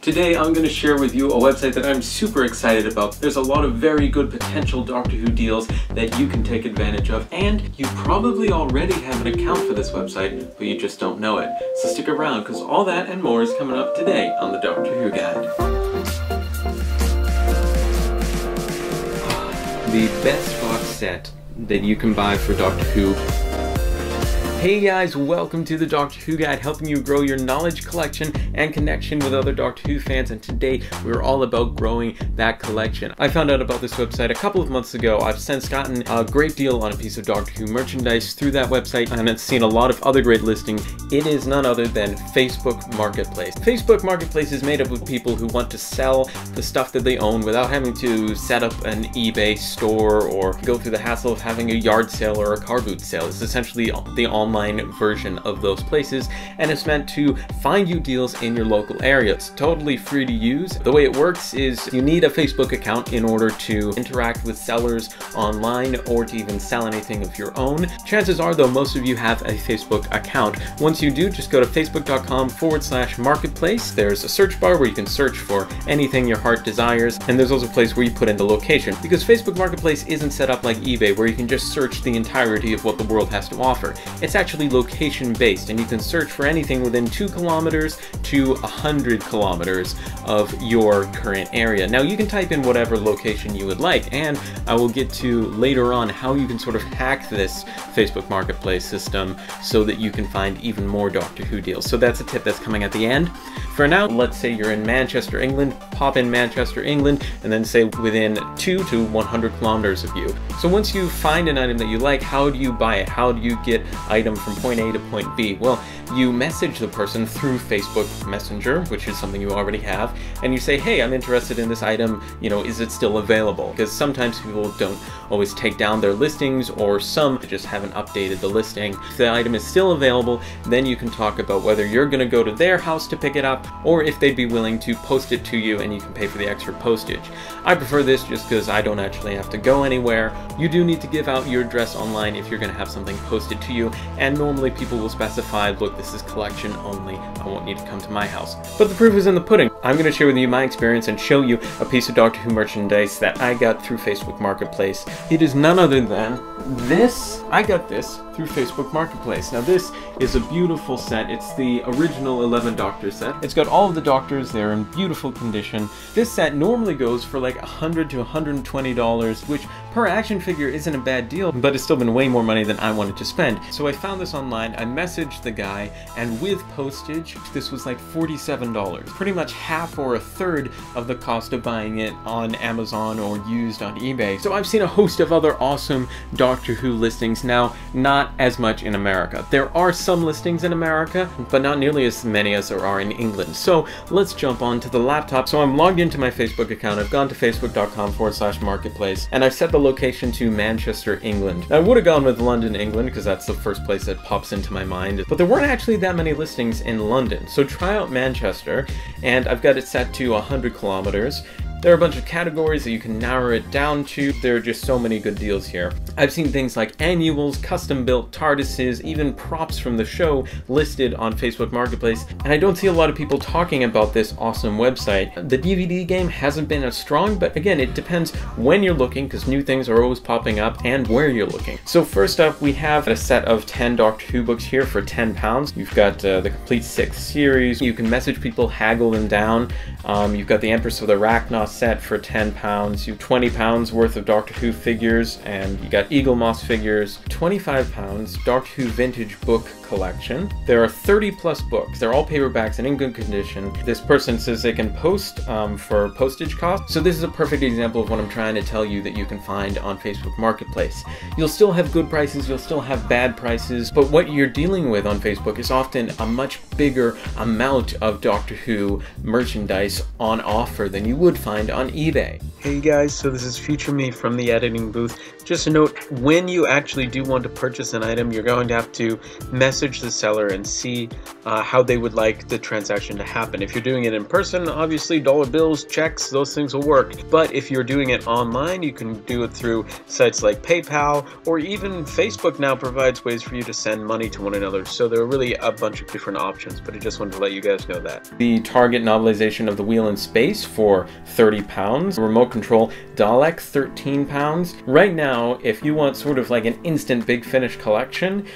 Today I'm going to share with you a website that I'm super excited about. There's a lot of very good potential Doctor Who deals that you can take advantage of, and you probably already have an account for this website, but you just don't know it. So stick around, because all that and more is coming up today on the Doctor Who Guide. The best box set that you can buy for Doctor Who. Hey guys, welcome to the Doctor Who Guide, helping you grow your knowledge collection and connection with other Doctor Who fans, and today we're all about growing that collection. I found out about this website a couple of months ago. I've since gotten a great deal on a piece of Doctor Who merchandise through that website, and I've seen a lot of other great listings. It is none other than Facebook Marketplace. Facebook Marketplace is made up of people who want to sell the stuff that they own without having to set up an eBay store or go through the hassle of having a yard sale or a car boot sale. It's essentially the online version of those places, and it's meant to find you deals in your local area. It's totally free to use. The way it works is you need a Facebook account in order to interact with sellers online or to even sell anything of your own. Chances are, though, most of you have a Facebook account. Once you do, just go to facebook.com/marketplace. There's a search bar where you can search for anything your heart desires, and there's also a place where you put in the location, because Facebook Marketplace isn't set up like eBay where you can just search the entirety of what the world has to offer. It's actually location based, and you can search for anything within 2 kilometers to 100 kilometers of your current area. Now you can type in whatever location you would like, and I will get to later on how you can sort of hack this Facebook Marketplace system so that you can find even more Doctor Who deals. So that's a tip that's coming at the end. For now, let's say you're in Manchester, England, pop in Manchester, England, and then say within 2 to 100 kilometers of you. So once you find an item that you like, how do you buy it? How do you get item from point A to point B? Well, you message the person through Facebook Messenger, which is something you already have, and you say, hey, I'm interested in this item, is it still available? Because sometimes people don't always take down their listings, or some just haven't updated the listing. If the item is still available, then you can talk about whether you're going to go to their house to pick it up, or if they'd be willing to post it to you and you can pay for the extra postage. I prefer this just because I don't actually have to go anywhere. You do need to give out your address online if you're going to have something posted to you, and normally people will specify, look, this is collection only, I won't need to come to my house. But the proof is in the pudding. I'm going to share with you my experience and show you a piece of Doctor Who merchandise that I got through Facebook Marketplace. It is none other than this. I got this through Facebook Marketplace. Now this is a beautiful set. It's the original 11 Doctor set. It's got all of the Doctors there in beautiful condition. This set normally goes for like $100 to $120, which per action figure isn't a bad deal, but it's still been way more money than I wanted to spend. So I found this online, I messaged the guy, and with postage, this was like $47. Pretty much half or a third of the cost of buying it on Amazon or used on eBay. So I've seen a host of other awesome Doctor Who listings, now not as much in America. There are some listings in America, but not nearly as many as there are in England. So let's jump onto the laptop. So I'm logged into my Facebook account. I've gone to facebook.com/marketplace, and I've set the location to Manchester, England. Now, I would have gone with London, England, because that's the first place that pops into my mind, but there weren't actually that many listings in London. So try out Manchester, and I've got it set to 100 kilometers. There are a bunch of categories that you can narrow it down to. There are just so many good deals here. I've seen things like annuals, custom-built TARDISes, even props from the show listed on Facebook Marketplace, and I don't see a lot of people talking about this awesome website. The DVD game hasn't been as strong, but again, it depends when you're looking, because new things are always popping up, and where you're looking. So first up, we have a set of 10 Doctor Who books here for £10. You've got the complete 6th series. You can message people, haggle them down. You've got the Empress of the Arachnos set for £10. You have £20 worth of Doctor Who figures, and you got Eagle Moss figures. £25 Doctor Who vintage book collection. There are 30 plus books. They're all paperbacks and in good condition. This person says they can post for postage costs. So this is a perfect example of what I'm trying to tell you that you can find on Facebook Marketplace. You'll still have good prices, you'll still have bad prices, but what you're dealing with on Facebook is often a much bigger amount of Doctor Who merchandise on offer than you would find find on eBay. Hey guys, so this is future me from the editing booth. Just a note, when you actually do want to purchase an item, you're going to have to message the seller and see how they would like the transaction to happen. If you're doing it in person, obviously dollar bills, checks, those things will work. But if you're doing it online, you can do it through sites like PayPal, or even Facebook now provides ways for you to send money to one another. So there are really a bunch of different options, but I just wanted to let you guys know that. The Target novelization of The Wheel in Space for £30. Remote control Dalek, £13. Right now, if you want sort of like an instant Big Finish collection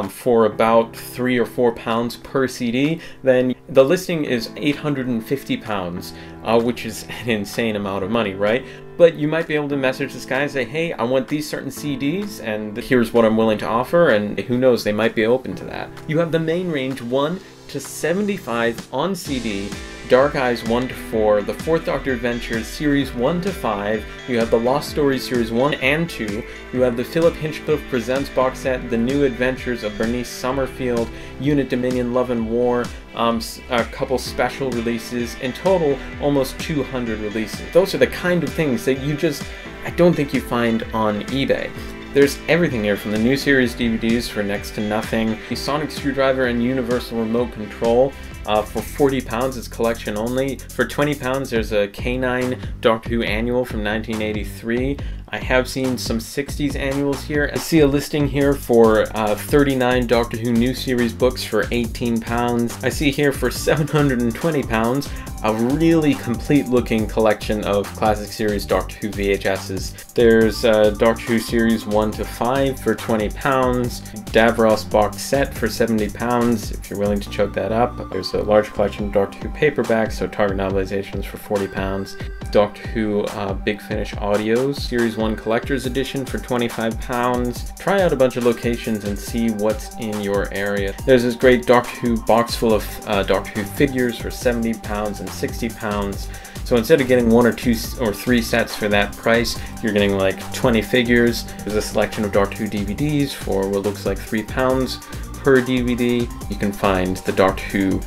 for about £3 or £4 per CD, then the listing is £850, which is an insane amount of money, right? But you might be able to message this guy and say, hey, I want these certain CDs, and here's what I'm willing to offer, and who knows, they might be open to that. You have the main range 1 to 75 on CD, Dark Eyes 1 to 4, the Fourth Doctor Adventures Series 1 to 5, you have the Lost Stories Series 1 and 2, you have the Philip Hinchcliffe Presents box set, The New Adventures of Bernice Summerfield, Unit Dominion Love and War, a couple special releases, in total almost 200 releases. Those are the kind of things that I don't think you find on eBay. There's everything here, from the new series DVDs for next to nothing, the Sonic Screwdriver and Universal Remote Control. For £40, it's collection only. For £20, there's a K9 Doctor Who annual from 1983. I have seen some 60s annuals here. I see a listing here for 39 Doctor Who new series books for £18. I see here for £720 a really complete looking collection of classic series Doctor Who VHSs. There's Doctor Who series 1 to 5 for £20, Davros box set for £70 if you're willing to choke that up. There's a large collection of Doctor Who paperbacks, so Target novelizations for £40. Doctor Who Big Finish Audios Series 1 Collector's Edition for £25. Try out a bunch of locations and see what's in your area. There's this great Doctor Who box full of Doctor Who figures for £70 and £60. So instead of getting 1 or 2 or 3 sets for that price, you're getting like 20 figures. There's a selection of Doctor Who DVDs for what looks like £3 per DVD. You can find the Doctor Who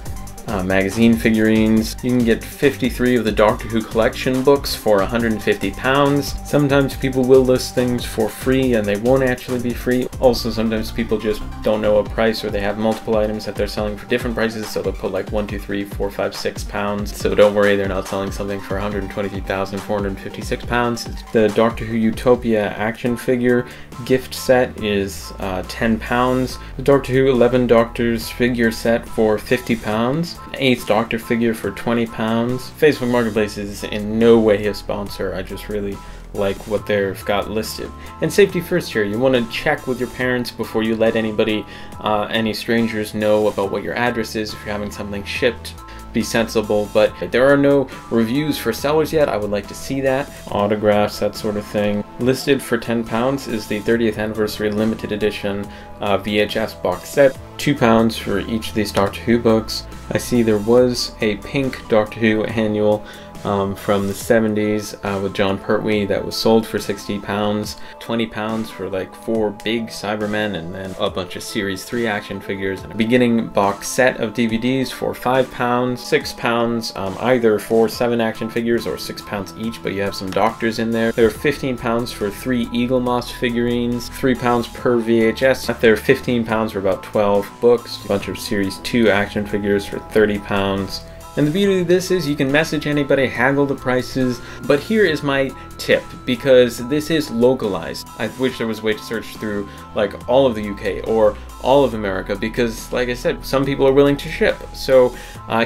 magazine figurines. You can get 53 of the Doctor Who collection books for £150. Sometimes people will list things for free and they won't actually be free. Also, sometimes people just don't know a price, or they have multiple items that they're selling for different prices, so they'll put like 1, 2, 3, 4, 5, 6 pounds. So don't worry, they're not selling something for £123,456. The Doctor Who Utopia action figure gift set is £10. The Doctor Who 11 Doctors figure set for £50. An 8th Doctor figure for £20. Facebook Marketplace is in no way a sponsor. I just really like what they've got listed. And safety first here. You want to check with your parents before you let anybody, any strangers, know about what your address is. If you're having something shipped, be sensible. But there are no reviews for sellers yet. I would like to see that. Autographs, that sort of thing. Listed for £10 is the 30th anniversary limited edition VHS box set. £2 for each of these Doctor Who books. I see there was a pink Doctor Who annual from the 70s with John Pertwee that was sold for £60, £20 for like 4 big Cybermen, and then a bunch of Series 3 action figures, and a beginning box set of DVDs for £5, £6 either for 7 action figures or £6 each, but you have some Doctors in there. There are £15 for 3 Eaglemoss figurines, £3 per VHS. There are £15 for about 12 books, a bunch of Series 2 action figures for £30. And the beauty of this is you can message anybody, haggle the prices, but here is my tip, because this is localized. I wish there was a way to search through like all of the UK or all of America, because like I said, some people are willing to ship. So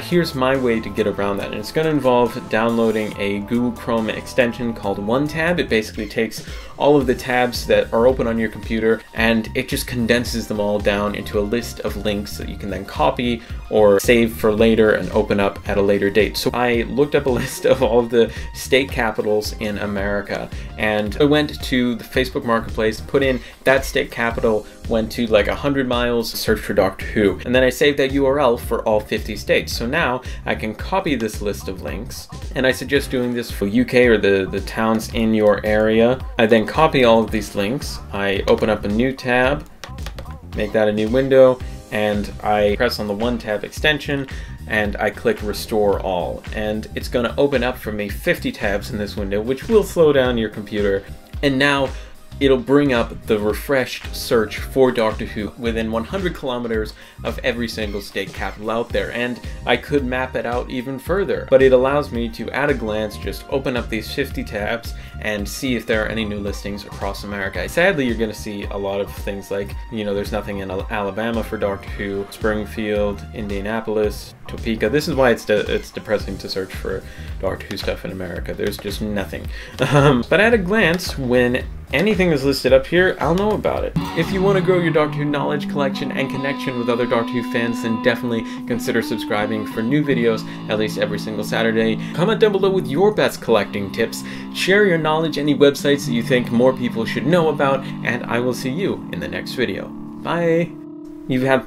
here's my way to get around that, and it's going to involve downloading a Google Chrome extension called OneTab. It basically takes all of the tabs that are open on your computer and it just condenses them all down into a list of links that you can then copy or save for later and open up at a later date. So I looked up a list of all of the state capitals in America, and I went to the Facebook Marketplace, put in that state capital, went to like 100 miles, searched for Doctor Who, and then I saved that URL for all 50 states. So now I can copy this list of links, and I suggest doing this for UK or the towns in your area. I then copy all of these links, I open up a new tab, make that a new window, and I press on the 1-tab extension, and I click Restore All, and it's going to open up for me 50 tabs in this window, which will slow down your computer, and now it'll bring up the refreshed search for Doctor Who within 100 kilometers of every single state capital out there, and I could map it out even further, but it allows me to, at a glance, just open up these 50 tabs and see if there are any new listings across America. Sadly, you're going to see a lot of things like, you know, there's nothing in Alabama for Doctor Who, Springfield, Indianapolis, Topeka. This is why it's depressing to search for Doctor Who stuff in America. There's just nothing. But at a glance, when anything is listed up here, I'll know about it. If you want to grow your Doctor Who knowledge collection and connection with other Doctor Who fans, then definitely consider subscribing for new videos at least every single Saturday. Comment down below with your best collecting tips. Share your knowledge, any websites that you think more people should know about, and I will see you in the next video. Bye! You have